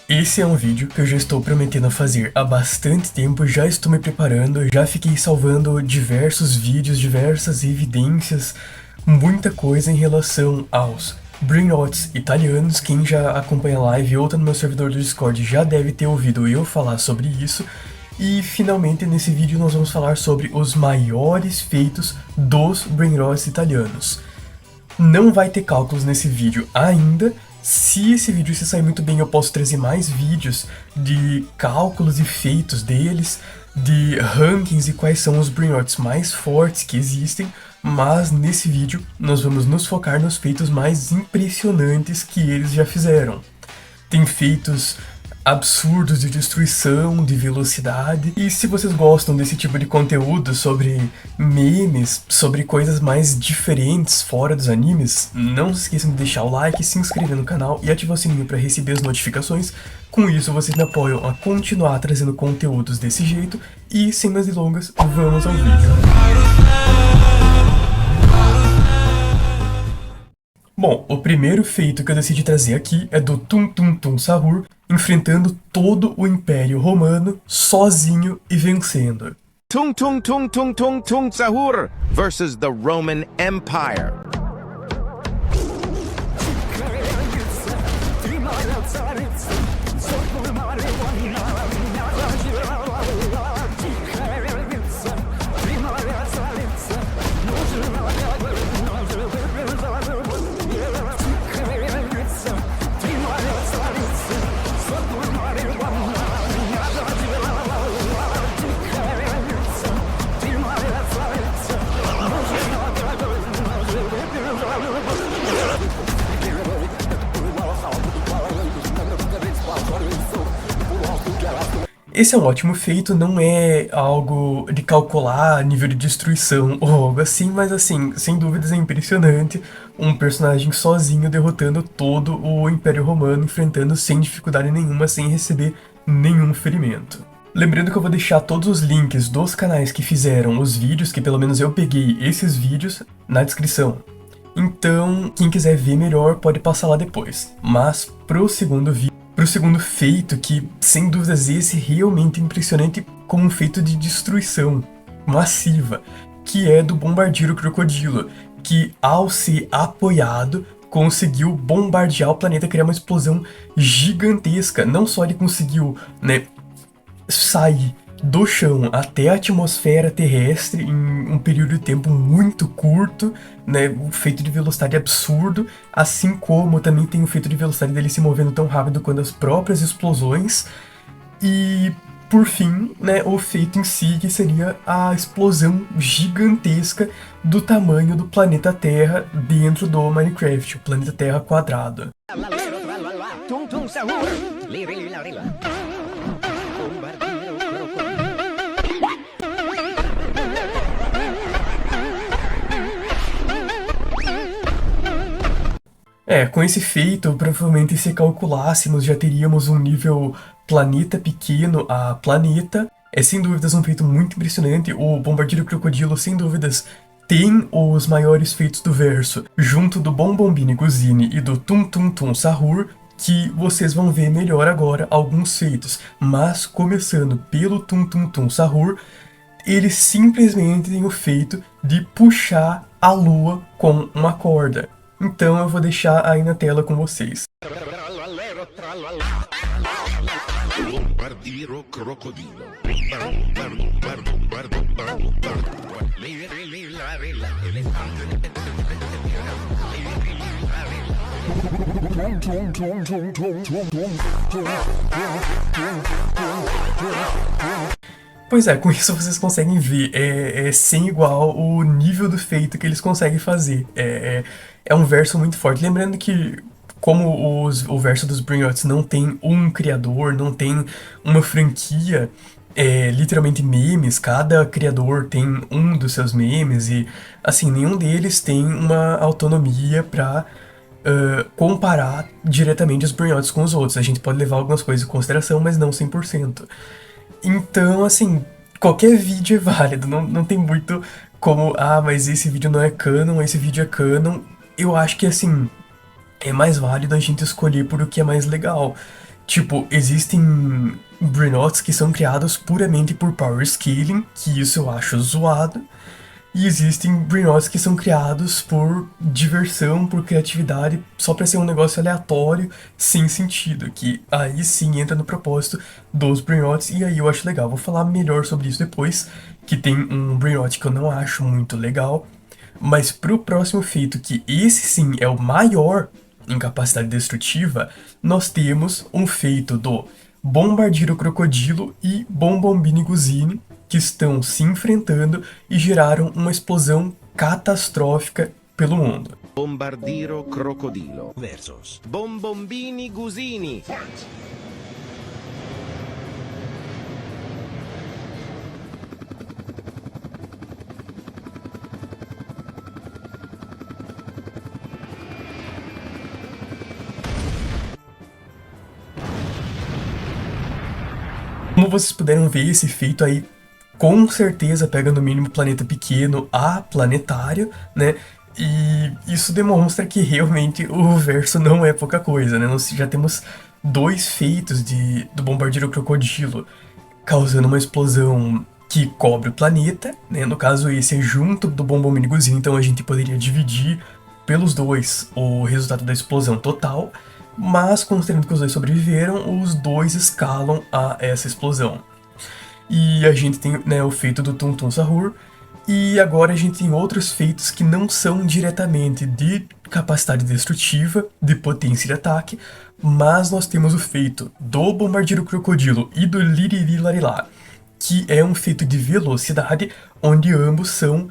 Esse é um vídeo que eu já estou prometendo fazer há bastante tempo, já estou me preparando, já fiquei salvando diversos vídeos, diversas evidências, muita coisa em relação aos Brainrots italianos. Quem já acompanha a live ou tá no meu servidor do Discord já deve ter ouvido eu falar sobre isso. E finalmente nesse vídeo nós vamos falar sobre os maiores feitos dos Brainrots italianos. Não vai ter cálculos nesse vídeo ainda. Se esse vídeo se sair muito bem, eu posso trazer mais vídeos de cálculos e feitos deles, de rankings e quais são os Brainrots mais fortes que existem, mas nesse vídeo nós vamos nos focar nos feitos mais impressionantes que eles já fizeram. Tem feitos absurdos de destruição, de velocidade. E se vocês gostam desse tipo de conteúdo sobre memes, sobre coisas mais diferentes fora dos animes, não se esqueçam de deixar o like, se inscrever no canal e ativar o sininho para receber as notificações. Com isso vocês me apoiam a continuar trazendo conteúdos desse jeito. E sem mais delongas, vamos ao vídeo. Bom, o primeiro feito que eu decidi trazer aqui é do Tum Tum Tum Sahur enfrentando todo o Império Romano sozinho e vencendo. Tung Tung Tung Tung Tung Tung Sahur versus the Roman Empire. Esse é um ótimo feito, não é algo de calcular nível de destruição ou algo assim, mas assim, sem dúvidas é impressionante um personagem sozinho derrotando todo o Império Romano, enfrentando sem dificuldade nenhuma, sem receber nenhum ferimento. Lembrando que eu vou deixar todos os links dos canais que fizeram os vídeos, que pelo menos eu peguei esses vídeos, na descrição. Então, quem quiser ver melhor pode passar lá depois. Mas pro segundo feito, que sem dúvidas esse realmente impressionante como um feito de destruição massiva, que é do Bombardeiro Crocodilo, que ao ser apoiado conseguiu bombardear o planeta, criar uma explosão gigantesca. Não só ele conseguiu, sair do chão até a atmosfera terrestre em um período de tempo muito curto, um feito de velocidade absurdo, assim como também tem o feito de velocidade dele se movendo tão rápido quanto as próprias explosões, e por fim, o feito em si, que seria a explosão gigantesca do tamanho do planeta Terra dentro do Minecraft, o planeta Terra quadrado. Com esse feito, provavelmente se calculássemos, já teríamos um nível planeta pequeno a planeta. É sem dúvidas um feito muito impressionante. O Bombardeiro Crocodilo, sem dúvidas, tem os maiores feitos do verso, junto do Bombombini Guzini e do Tum Tum Tum Sahur, que vocês vão ver melhor agora alguns feitos. Mas, começando pelo Tum Tum Tum Sahur, ele simplesmente tem o feito de puxar a lua com uma corda. Então eu vou deixar aí na tela com vocês. Pois é, com isso vocês conseguem ver, é sem igual o nível do feito que eles conseguem fazer. É um verso muito forte. Lembrando que, como o verso dos Brainrots não tem um criador, não tem uma franquia, literalmente memes, cada criador tem um dos seus memes e, assim, nenhum deles tem uma autonomia pra comparar diretamente os Brainrots com os outros. A gente pode levar algumas coisas em consideração, mas não 100%. Então, assim, qualquer vídeo é válido, não tem muito como, mas esse vídeo não é canon, esse vídeo é canon. Eu acho que, assim, é mais válido a gente escolher por o que é mais legal. Tipo, existem Brainrotts que são criados puramente por power scaling, que isso eu acho zoado. E existem Brainrotts que são criados por diversão, por criatividade, só pra ser um negócio aleatório, sem sentido. Que aí sim entra no propósito dos Brainrotts, e aí eu acho legal. Vou falar melhor sobre isso depois, que tem um Brainrot que eu não acho muito legal. Mas pro próximo feito, que esse sim é o maior em capacidade destrutiva, nós temos um feito do Bombardiero Crocodilo e Bombombini Guzini, que estão se enfrentando e geraram uma explosão catastrófica pelo mundo. Bombardiro Crocodilo versus Bombombini Gusini. Como vocês puderam ver, esse feito aí com certeza pega no mínimo planeta pequeno a planetário, né? E isso demonstra que realmente o verso não é pouca coisa, né? Nós já temos dois feitos do Bombardeiro Crocodilo causando uma explosão que cobre o planeta, né? No caso, esse é junto do Bombombini Guzini, então a gente poderia dividir pelos dois o resultado da explosão total, mas considerando que os dois sobreviveram, os dois escalam a essa explosão. E a gente tem, né, o feito do Tum Tum Sahur, e agora a gente tem outros feitos que não são diretamente de capacidade destrutiva, de potência de ataque, mas nós temos o feito do Bombardeiro Crocodilo e do Liriri Larilá, que é um feito de velocidade, onde ambos são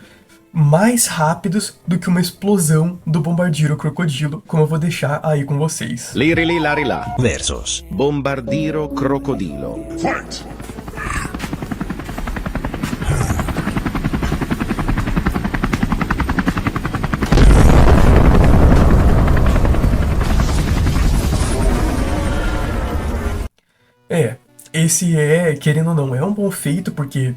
mais rápidos do que uma explosão do Bombardeiro Crocodilo, como eu vou deixar aí com vocês. Lirili Larilá versus Bombardiro Crocodilo. Esse é, querendo ou não, é um bom feito, porque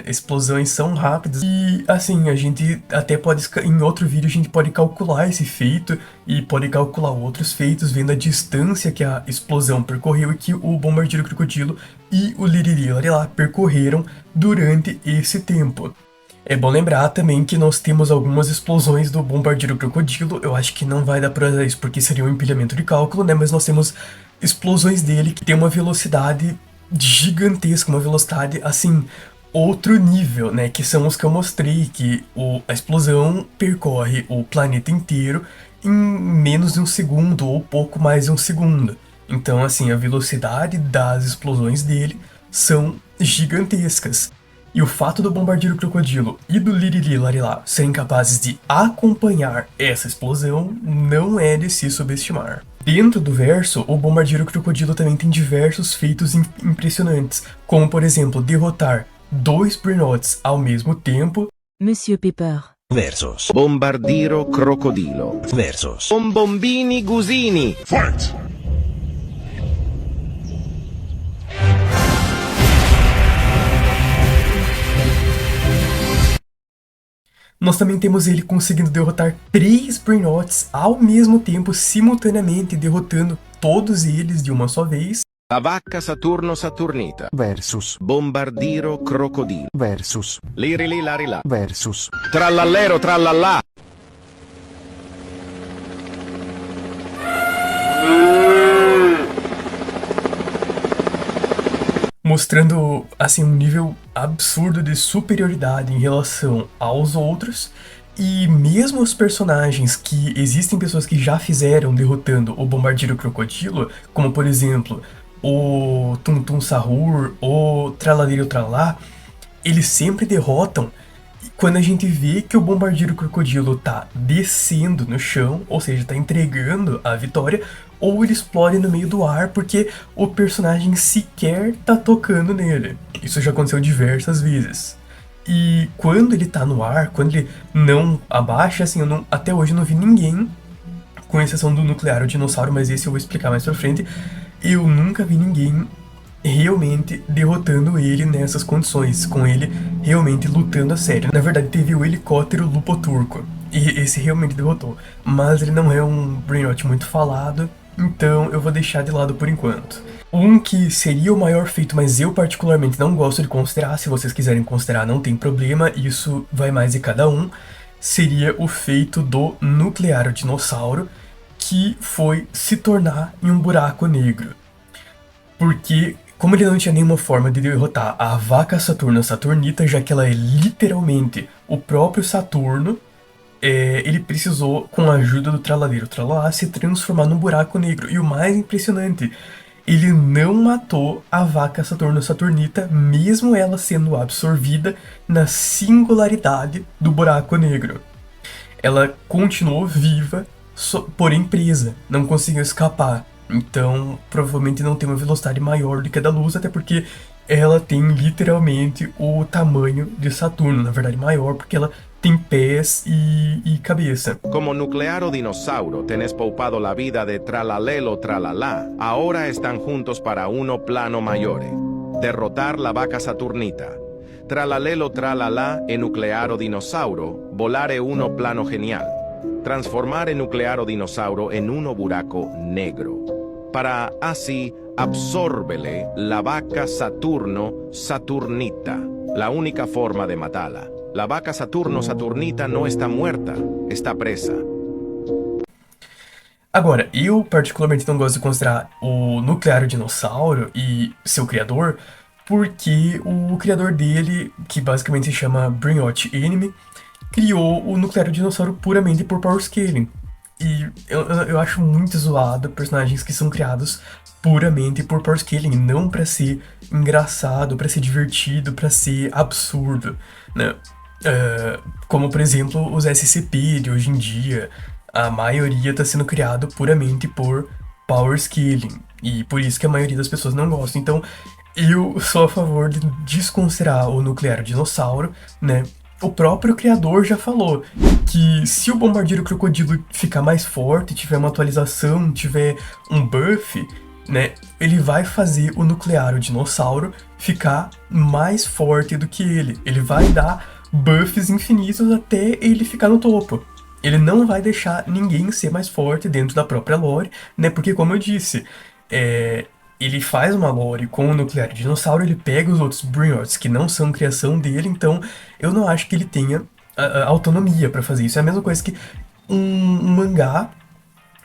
explosões são rápidas. E, assim, a gente até pode, em outro vídeo, a gente pode calcular esse feito e pode calcular outros feitos, vendo a distância que a explosão percorreu e que o Bombardeiro Crocodilo e o Liriri Larilá percorreram durante esse tempo. É bom lembrar também que nós temos algumas explosões do Bombardeiro Crocodilo. Eu acho que não vai dar pra usar isso porque seria um empilhamento de cálculo, né? Mas nós temos explosões dele que tem uma velocidade gigantesca, uma velocidade, assim, outro nível, né? Que são os que eu mostrei, que a explosão percorre o planeta inteiro em menos de um segundo ou pouco mais de um segundo. Então, assim, a velocidade das explosões dele são gigantescas. E o fato do Bombardeiro Crocodilo e do Lirili Larilá serem capazes de acompanhar essa explosão não é de se subestimar. Dentro do verso, o Bombardeiro Crocodilo também tem diversos feitos impressionantes, como por exemplo, derrotar 2 Brainrotts ao mesmo tempo, Monsieur Pepper versus Bombardiro Crocodilo versus Bombombini Gusini. Nós também temos ele conseguindo derrotar 3 Brainrotts ao mesmo tempo, simultaneamente derrotando todos eles de uma só vez. La vacca Saturno Saturnita versus Bombardiro Crocodilo versus Lirili Larilà versus Trallallero Trallallà. Mostrando, assim, um nível absurdo de superioridade em relação aos outros. E mesmo os personagens que existem pessoas que já fizeram derrotando o Bombardeiro Crocodilo, como por exemplo o Tum Tum Sahur, o Traladeiro Tralá, eles sempre derrotam quando a gente vê que o Bombardeiro Crocodilo tá descendo no chão, ou seja, tá entregando a vitória, ou ele explode no meio do ar porque o personagem sequer tá tocando nele. Isso já aconteceu diversas vezes. E quando ele tá no ar, quando ele não abaixa, assim, até hoje eu não vi ninguém, com exceção do nuclear, o dinossauro, mas esse eu vou explicar mais pra frente, eu nunca vi ninguém realmente derrotando ele nessas condições, com ele realmente lutando a sério. Na verdade, teve o helicóptero Lupo Turco, e esse realmente derrotou, mas ele não é um Brainrot muito falado, então eu vou deixar de lado por enquanto. Um que seria o maior feito, mas eu particularmente não gosto de considerar, se vocês quiserem considerar não tem problema, isso vai mais de cada um, seria o feito do nuclear dinossauro, que foi se tornar em um buraco negro. Porque, como ele não tinha nenhuma forma de derrotar a vaca Saturna Saturnita, já que ela é literalmente o próprio Saturno, ele precisou, com a ajuda do Traladeiro Tralalá, se transformar num buraco negro. E o mais impressionante, ele não matou a vaca Saturno Saturnita, mesmo ela sendo absorvida na singularidade do buraco negro. Ela continuou viva, porém presa, não conseguiu escapar. Então, provavelmente não tem uma velocidade maior do que a da luz, até porque ela tem literalmente o tamanho de Saturno, na verdade maior, porque ela tem pés e cabeça. Como nuclear o dinossauro tenés poupado la vida de Tralalelo Tralalá, ahora están juntos para uno plano mayore. Derrotar la vaca Saturnita. Tralalelo Tralalá e nuclear o dinossauro, volare uno plano genial. Transformar el nuclear o dinossauro en uno buraco negro. Para así absórbele la vaca Saturno Saturnita, la única forma de matarla. La vaca Saturno Saturnita não está muerta, está presa. Agora, eu particularmente não gosto de considerar o nuclear dinossauro e seu criador, porque o criador dele, que basicamente se chama Brynjot Enemy, criou o nuclear dinossauro puramente por power scaling. E eu acho muito zoado personagens que são criados puramente por power scaling, não pra ser engraçado, pra ser divertido, pra ser absurdo, né? Como, por exemplo, os SCP de hoje em dia, a maioria tá sendo criado puramente por power scaling, e por isso que a maioria das pessoas não gosta. Então, eu sou a favor de desconsiderar o nuclear dinossauro, né? O próprio criador já falou que se o Bombardeiro Crocodilo ficar mais forte, tiver uma atualização, tiver um buff, né, ele vai fazer o nuclear, o dinossauro, ficar mais forte do que ele. Ele vai dar buffs infinitos até ele ficar no topo. Ele não vai deixar ninguém ser mais forte dentro da própria lore, né, porque como eu disse, ele faz uma lore com o nuclear dinossauro, ele pega os outros Brynjots que não são criação dele, então eu não acho que ele tenha a autonomia pra fazer isso. É a mesma coisa que um mangá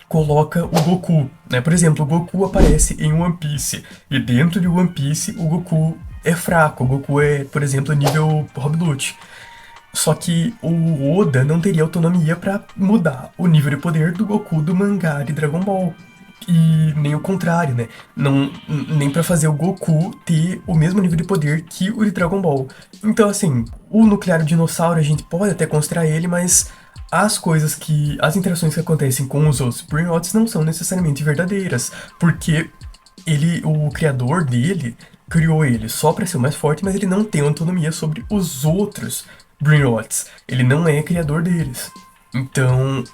coloca o Goku, né? Por exemplo, o Goku aparece em One Piece, e dentro de One Piece o Goku é fraco, o Goku é, por exemplo, nível Rob Lute. Só que o Oda não teria autonomia pra mudar o nível de poder do Goku do mangá de Dragon Ball. E nem o contrário, né? Não, nem pra fazer o Goku ter o mesmo nível de poder que o de Dragon Ball. Então, assim, o nuclear dinossauro a gente pode até considerar ele, mas as interações que acontecem com os outros Brynjots não são necessariamente verdadeiras, porque o criador dele criou ele só pra ser o mais forte, mas ele não tem autonomia sobre os outros Brynjots. Ele não é criador deles. Então,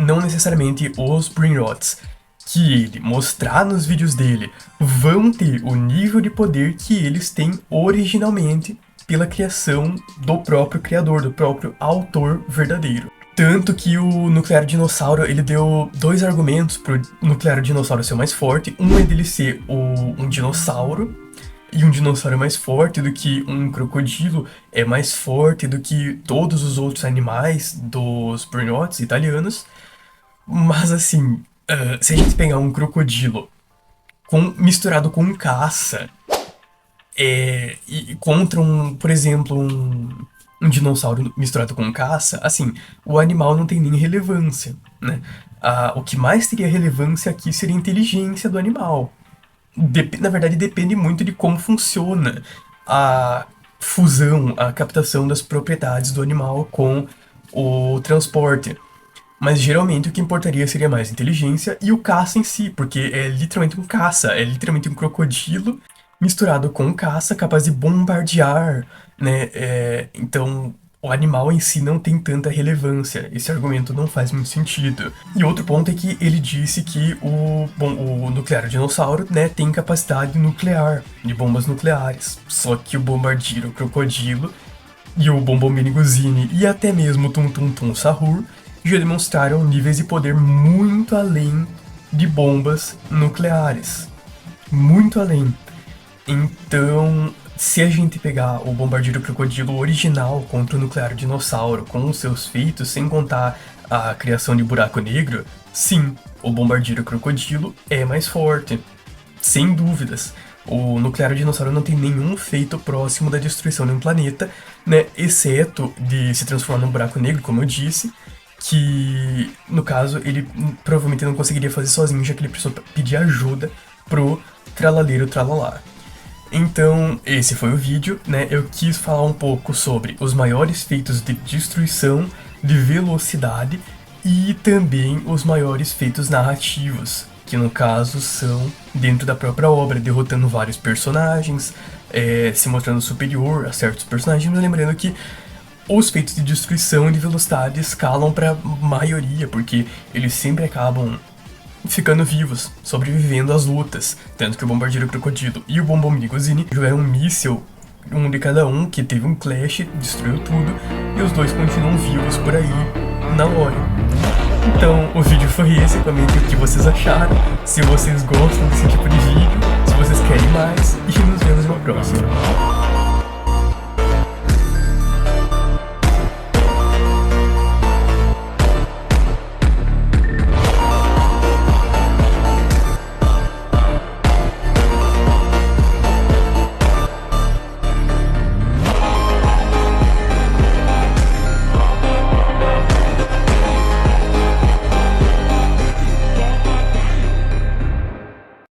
não necessariamente os Brynjots que ele mostrar nos vídeos dele vão ter o nível de poder que eles têm originalmente pela criação do próprio criador, do próprio autor verdadeiro. Tanto que o nuclear dinossauro, ele deu dois argumentos pro nuclear dinossauro ser o mais forte. Um é dele ser um dinossauro, e um dinossauro é mais forte do que um crocodilo, é mais forte do que todos os outros animais dos Brynjots italianos. Mas assim, se a gente pegar um crocodilo misturado com um caça, e contra por exemplo, um dinossauro misturado com um caça, assim, o animal não tem nem relevância, né? O que mais teria relevância aqui seria a inteligência do animal. Na verdade, depende muito de como funciona a fusão, a captação das propriedades do animal com o transporte. Mas geralmente o que importaria seria mais a inteligência e o caça em si, porque é literalmente um caça, é literalmente um crocodilo misturado com um caça capaz de bombardear, né? Então o animal em si não tem tanta relevância, esse argumento não faz muito sentido. E outro ponto é que ele disse que o nuclear dinossauro, né, tem capacidade nuclear, de bombas nucleares. Só que o Bombardier, o Crocodilo, e o Bombomini Guzini e até mesmo o Tum Tum Tum Sahur já demonstraram níveis de poder muito além de bombas nucleares. Muito além. Então, se a gente pegar o bombardeiro crocodilo original contra o nuclear dinossauro com os seus feitos, sem contar a criação de buraco negro, sim, o bombardeiro crocodilo é mais forte. Sem dúvidas. O nuclear dinossauro não tem nenhum feito próximo da destruição de um planeta, né? Exceto de se transformar num buraco negro, como eu disse, que no caso ele provavelmente não conseguiria fazer sozinho, já que ele precisou pedir ajuda pro tralaleiro tralalá. Então, esse foi o vídeo, né? Eu quis falar um pouco sobre os maiores feitos de destruição, de velocidade e também os maiores feitos narrativos, que no caso são dentro da própria obra, derrotando vários personagens, se mostrando superior a certos personagens, mas lembrando que os feitos de destruição e de velocidade escalam para maioria, porque eles sempre acabam ficando vivos, sobrevivendo às lutas. Tanto que o Bombardeiro Crocodilo e o Bombom Gozini jogaram um míssil, um de cada um, que teve um clash, destruiu tudo, e os dois continuam vivos por aí, na lore. Então, o vídeo foi esse, comentem o que vocês acharam, se vocês gostam desse tipo de vídeo, se vocês querem mais, e nos vemos no próximo.